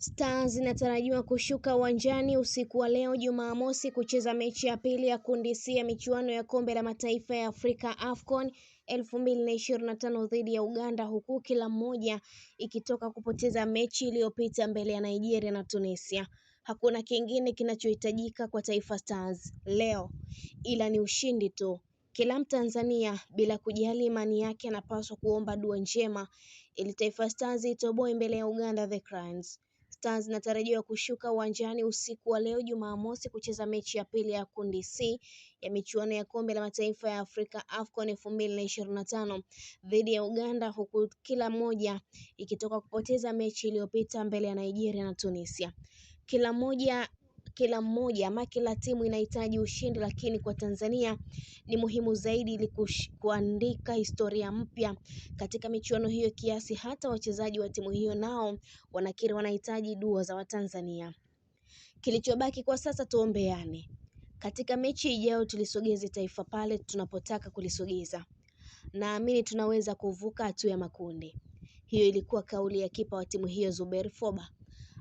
Stars inatarajiwa kushuka uwanjani usiku wa leo Jumamosi kucheza mechi ya pili ya kundi C ya michuano ya kombe la mataifa ya Afrika AFCON 2025 dhidi ya Uganda, huku kila mmoja ikitoka kupoteza mechi iliyopita mbele ya Nigeria na Tunisia. Hakuna kingine kinachohitajika kwa Taifa Stars leo ila ni ushindi tu. Kila Mtanzania bila kujali imani yake anapaswa kuomba dua njema ili Taifa Stars itoboe mbele ya Uganda The Cranes. Stars inatarajiwa kushuka uwanjani usiku wa leo Jumamosi kucheza mechi ya pili ya kundi C ya michuano ya kombe la mataifa ya Afrika AFCON 2025 dhidi ya Uganda, huku kila moja ikitoka kupoteza mechi iliyopita mbele ya Nigeria na Tunisia. Kila timu inahitaji ushindi, lakini kwa Tanzania ni muhimu zaidi ili kuandika historia mpya katika michuano hiyo, kiasi hata wachezaji wa timu hiyo nao wanakiri wanahitaji dua za Watanzania. Kilichobaki kwa sasa tuombeane. Katika mechi ijayo tulisogeze taifa pale tunapotaka kulisogeza. Naamini tunaweza kuvuka hatua ya makundi. Hiyo ilikuwa kauli ya kipa wa timu hiyo Zuberi Foba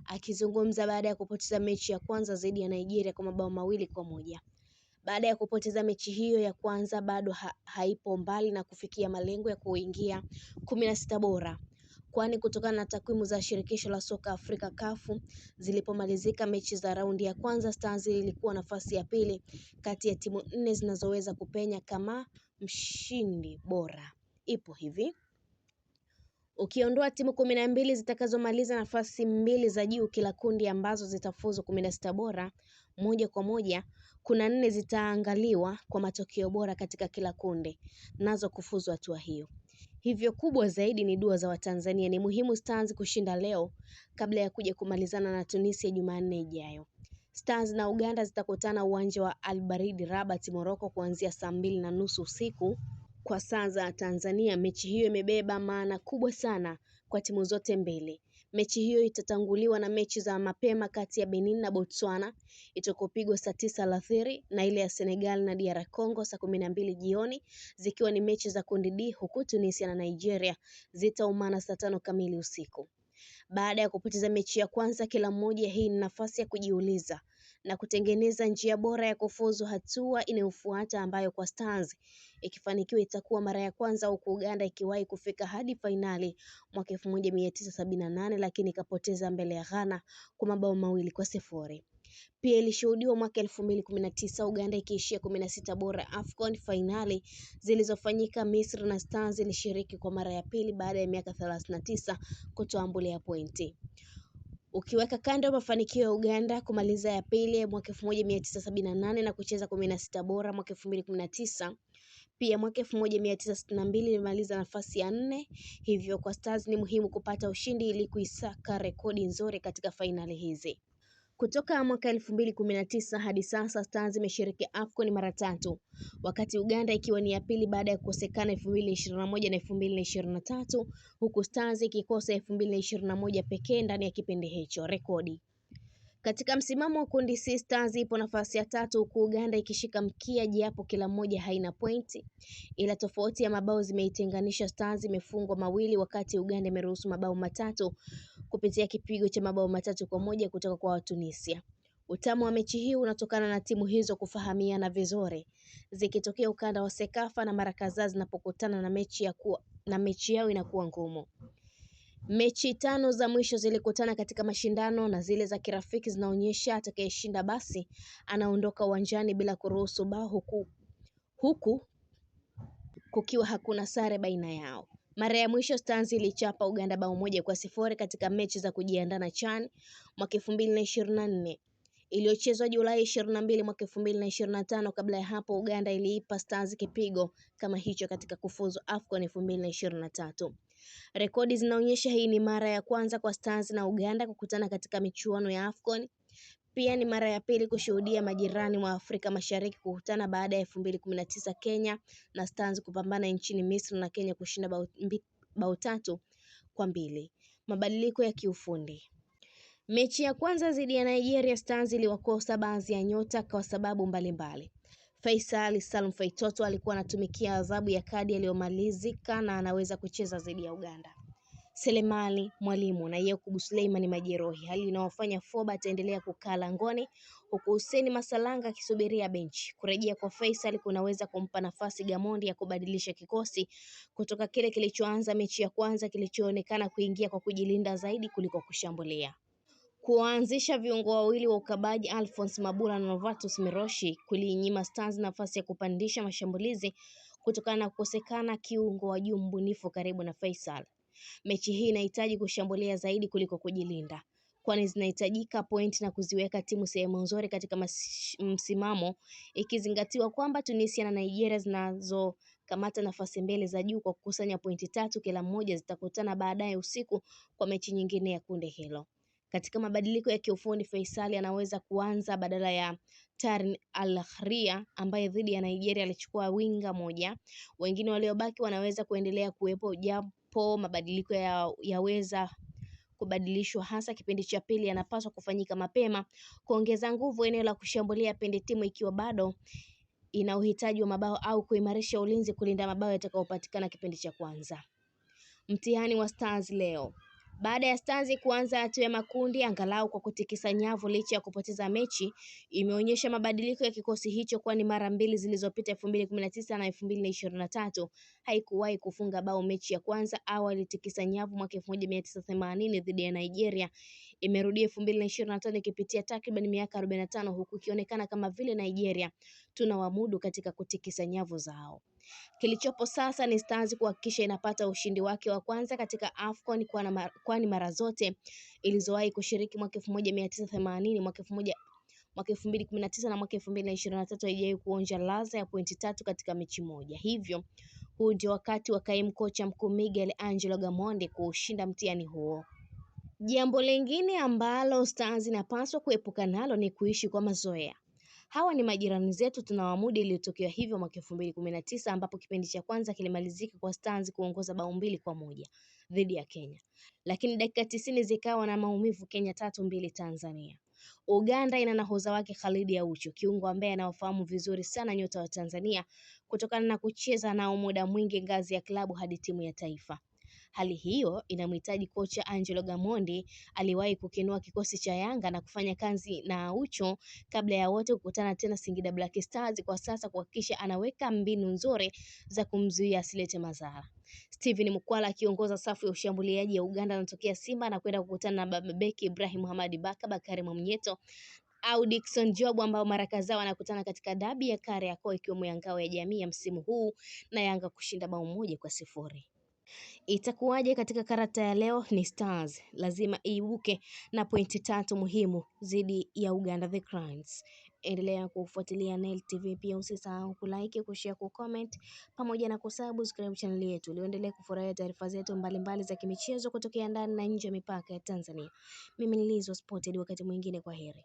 akizungumza baada ya kupoteza mechi ya kwanza dhidi ya Nigeria kwa mabao 2-1. Baada ya kupoteza mechi hiyo ya kwanza, bado haipo mbali na kufikia malengo ya kuingia 16 bora. Kwani kutokana na takwimu za shirikisho la soka Afrika CAF zilipomalizika mechi za raundi ya kwanza, Stars ilikuwa nafasi ya pili kati ya timu 4 zinazoweza kupenya kama mshindi bora. Ipo hivi: ukiondoa timu 12 zitakazomaliza nafasi 2 za juu kila kundi ambazo zitafuzu 16 bora moja kwa moja, kuna 4 zitaangaliwa kwa matokeo bora katika kila kundi nazo kufuzu hatua hiyo. Hivyo kubwa zaidi ni dua za Watanzania. Ni muhimu Stars kushinda leo kabla ya kuja kumalizana na Tunisia Jumanne ijayo. Stars na Uganda zitakutana uwanja wa Al Barid Rabat Morocco kuanzia saa 2:30 usiku kwa saa za Tanzania. Mechi hiyo imebeba maana kubwa sana kwa timu zote mbili. Mechi hiyo itatanguliwa na mechi za mapema kati ya Benin na Botswana itakopigwa saa 9 alasiri, na ile ya Senegal na DR Congo saa 12 jioni, zikiwa ni mechi za kundi D, huku Tunisia na Nigeria zitaumana saa 5 kamili usiku. Baada ya kupoteza mechi ya kwanza kila mmoja, hii ni nafasi ya kujiuliza na kutengeneza njia bora ya kufuzu hatua inayofuata, ambayo kwa Stars ikifanikiwa itakuwa mara ya kwanza, huku Uganda ikiwahi kufika hadi fainali mwaka 1978 lakini ikapoteza mbele ya Ghana kwa mabao 2-0. Pia ilishuhudiwa mwaka 2019 Uganda ikiishia 16 bora AFCON fainali zilizofanyika Misri, na Stars ilishiriki kwa mara ya pili baada ya miaka 39 kutoambulia pointi. Ukiweka kando mafanikio ya Uganda kumaliza ya pili mwaka 1978 na kucheza 16 bora mwaka 2019, pia mwaka 1962 ilimaliza nafasi ya 4. Hivyo kwa Stars ni muhimu kupata ushindi ili kuisaka rekodi nzuri katika fainali hizi. Kutoka mwaka 2019 hadi sasa Stars imeshiriki AFCON mara 3, wakati Uganda ikiwa ni ya pili baada ya kukosekana 2021 na 2023, huku Stars ikikosa 2021 pekee ndani ya kipindi hicho rekodi. Katika msimamo wa kundi C, Stars ipo nafasi ya 3 huku Uganda ikishika mkia, japo kila moja haina pointi, ila tofauti ya mabao zimeitenganisha. Stars imefungwa 2 wakati Uganda imeruhusu mabao 3 kupitia kipigo cha mabao 3-1 kutoka kwa Tunisia. Utamu wa mechi hii unatokana na timu hizo kufahamiana vizuri, zikitokea ukanda wa Sekafa na mara kadhaa zinapokutana na mechi yao inakuwa ngumu. Mechi 5 za mwisho zilikutana katika mashindano, na zile za kirafiki zinaonyesha atakayeshinda basi anaondoka uwanjani bila kuruhusu bao, huku kukiwa hakuna sare baina yao. Mara ya mwisho Stars ilichapa Uganda bao 1-0 katika mechi za kujiandaa na CHAN mwaka 2024 iliyochezwa Julai 22 mwaka 2025. Kabla ya hapo Uganda iliipa Stars kipigo kama hicho katika kufuzu AFCON 2023. Rekodi zinaonyesha hii ni mara ya kwanza kwa Stars na Uganda kukutana katika michuano ya AFCON. Pia ni mara ya pili kushuhudia majirani wa Afrika Mashariki kukutana baada ya 2019 Kenya na Stars kupambana nchini Misri na Kenya kushinda bao 3-2. Mabadiliko ya kiufundi. Mechi ya kwanza dhidi ya Nigeria, Stars iliwakosa baadhi ya nyota kwa sababu mbalimbali. Faisal Salum Feitoto alikuwa anatumikia adhabu ya kadi aliyomalizika na anaweza kucheza dhidi ya Uganda. Selemani Mwalimu na Yakubu Suleiman majeruhi, hali inayofanya Foba ataendelea kukaa langoni, huku Hussein Masalanga akisubiria benchi. Kurejea kwa Faisal kunaweza kumpa nafasi Gamondi ya kubadilisha kikosi kutoka kile kilichoanza mechi ya kwanza, kilichoonekana kuingia kwa kujilinda zaidi kuliko kushambulia. Kuanzisha viungo wawili wa ukabaji Alphonce Mabula na Novatus Miroshi kulinyima Stars nafasi ya kupandisha mashambulizi kutokana na kukosekana kiungo wa juu mbunifu karibu na Faisal. Mechi hii inahitaji kushambulia zaidi kuliko kujilinda, kwani zinahitajika pointi na kuziweka timu sehemu nzuri katika msimamo, ikizingatiwa kwamba Tunisia na Nigeria zinazokamata nafasi mbele za juu kwa kukusanya pointi 3 kila mmoja zitakutana baadaye usiku kwa mechi nyingine ya kundi hilo. Katika mabadiliko ya kiufundi, Faisal anaweza kuanza badala ya Tarin Al-Khria ambaye dhidi ya Nigeria alichukua winga moja. Wengine waliobaki wanaweza kuendelea kuwepo, japo mabadiliko yaweza kubadilishwa, hasa kipindi cha pili yanapaswa kufanyika mapema kuongeza nguvu eneo la kushambulia pindi timu ikiwa bado ina uhitaji wa mabao au kuimarisha ulinzi kulinda mabao yatakayopatikana kipindi cha kwanza. Mtihani wa Stars leo. Baada ya Stars kuanza hatua ya makundi angalau kwa kutikisa nyavu licha ya kupoteza mechi, imeonyesha mabadiliko ya kikosi hicho, kwani mara mbili zilizopita 2019 na 2023 haikuwahi kufunga bao mechi ya kwanza. Awali ilitikisa nyavu mwaka 1980 dhidi ya Nigeria. Imerudia 2025 ikipitia takriban miaka 45 huku ikionekana kama vile Nigeria tunawamudu katika kutikisa nyavu zao. Kilichopo sasa ni Stars kuhakikisha inapata ushindi wake wa kwanza katika AFCON, kwani mara zote ilizowahi kushiriki mwaka 1980, mwaka 2019 na mwaka 2023 haijawahi kuonja ladha ya pointi 3 katika mechi moja. Hivyo huu ndio wakati wa kaimu kocha mkuu Miguel Angel Gamondi kuushinda mtihani huo. Jambo lingine ambalo Stars inapaswa kuepuka nalo ni kuishi kwa mazoea. Hawa ni majirani zetu, tunawamudu. Iliyotokea hivyo mwaka 2019 ambapo kipindi cha kwanza kilimalizika kwa Stars kuongoza bao 2-1 dhidi ya Kenya, lakini dakika 90 zikawa na maumivu, Kenya 3-2 Tanzania. Uganda ina nahodha wake Khalid Aucho, kiungo ambaye anawafahamu vizuri sana nyota wa Tanzania kutokana na kucheza nao muda mwingi ngazi ya klabu hadi timu ya taifa. Hali hiyo inamhitaji kocha Angelo Gamondi aliwahi kukinua kikosi cha Yanga na kufanya kazi na Aucho kabla ya wote kukutana tena Singida Black Stars, kwa sasa kuhakikisha anaweka mbinu nzuri za kumzuia asilete madhara. Steven Mukwala akiongoza safu ya ushambuliaji ya Uganda anatokea Simba na kwenda kukutana na beki Ibrahim Hamadi Bakari Mwamnyeto au Dickson Job ambao mara kadhaa wanakutana katika dabi ya Kariakoo ikiwemo ya ngao ya jamii ya msimu huu na Yanga kushinda bao 1-0. Itakuwaje katika karata ya leo? Ni Stars lazima iibuke na pointi 3 muhimu dhidi ya Uganda The Cranes. Endelea kufuatilia Nile TV, pia usisahau kulike, kushare, kucomment pamoja na kusubscribe channel yetu ili uendelee kufurahia taarifa zetu mbalimbali za kimichezo kutokea ndani na nje ya mipaka ya Tanzania. Mimi ni Lizo Sport, wakati mwingine, kwa heri.